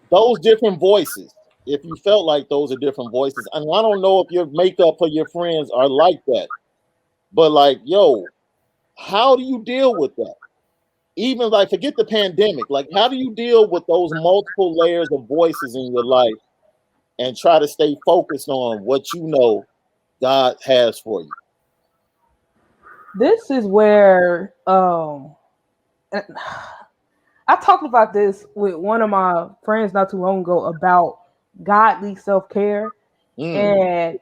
those different voices, if you felt like those are different voices, and I don't know if your makeup for your friends are like that, but like, yo, how do you deal with that? Even like, forget the pandemic, like, how do you deal with those multiple layers of voices in your life and try to stay focused on what you know God has for you? This is where I talked about this with one of my friends not too long ago about godly self-care, Mm, and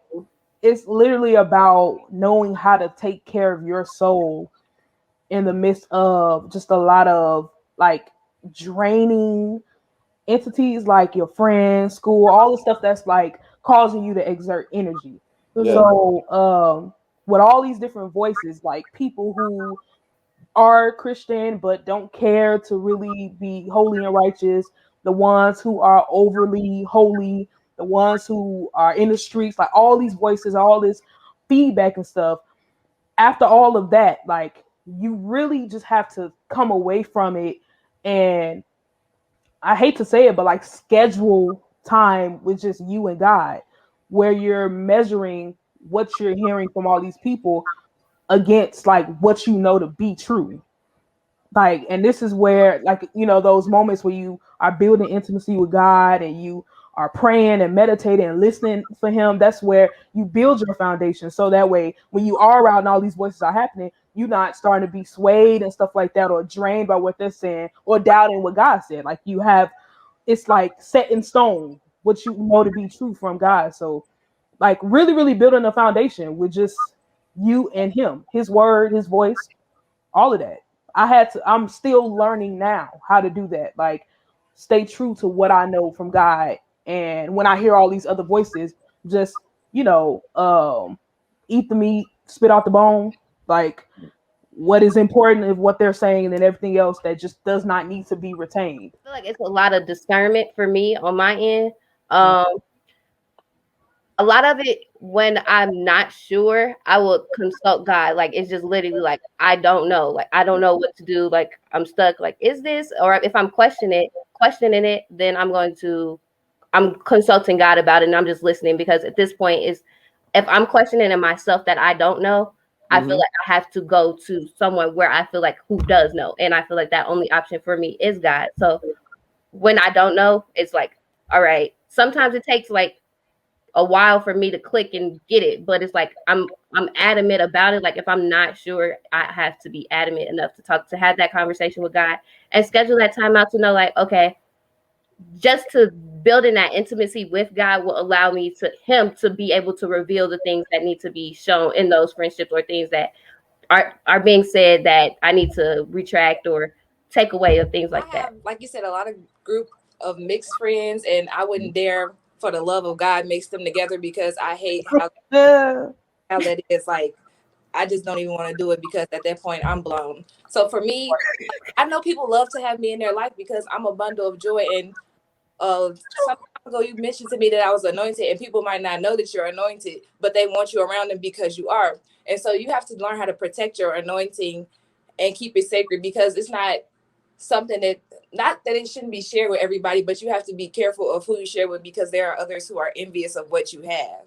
it's literally about knowing how to take care of your soul in the midst of just a lot of like draining entities like your friends, school, all the stuff that's like causing you to exert energy. yeah. So, with all these different voices, like people who are Christian but don't care to really be holy and righteous, the ones who are overly holy, the ones who are in the streets, like all these voices, all this feedback and stuff. After all of that, like you really just have to come away from it, and I hate to say it, but like schedule time with just you and God, where you're measuring what you're hearing from all these people against like what you know to be true. Like, and this is where, like, those moments where you are building intimacy with God and you are praying and meditating and listening for Him. That's where you build your foundation. So that way, when you are around and all these voices are happening, you're not starting to be swayed and stuff like that, or drained by what they're saying, or doubting what God said. Like, you have, it's like set in stone what you know to be true from God. So, like, really, really building a foundation with just you and Him, His word, His voice, all of that. I'm still learning now how to do that. Like, stay true to what I know from God. And when I hear all these other voices, just, eat the meat, spit out the bone. Like, what is important is what they're saying, and then everything else that just does not need to be retained. I feel like it's a lot of discernment for me on my end. Um, a lot of it, when I'm not sure, I will consult God. Like, it's just literally like, I don't know. Like, I don't know what to do. Like, I'm stuck. Like, is this? Or if I'm questioning it, then I'm consulting God about it, and I'm just listening, because at this point is, if I'm questioning in myself that I don't know, I feel Mm-hmm. like I have to go to someone where I feel like who does know. And I feel like that only option for me is God. So when I don't know, it's like, all right. Sometimes it takes like a while for me to click and get it, but it's like I'm adamant about it. Like, if I'm not sure, I have to be adamant enough to have that conversation with God and schedule that time out to know, like, okay, just to building that intimacy with God will allow me to him to be able to reveal the things that need to be shown in those friendships, or things that are being said that I need to retract or take away, or things like I that. have, like you said, a lot of group of mixed friends, and I wouldn't dare, for the love of God, mix them together, because I hate Uh, how that is. Like, I just don't even want to do it, because at that point I'm blown. So for me, I know people love to have me in their life because I'm a bundle of joy. And some time ago you mentioned to me that I was anointed, and people might not know that you're anointed, but they want you around them because you are. And so you have to learn how to protect your anointing and keep it sacred, because it's not something that, not that it shouldn't be shared with everybody, but you have to be careful of who you share with, because there are others who are envious of what you have.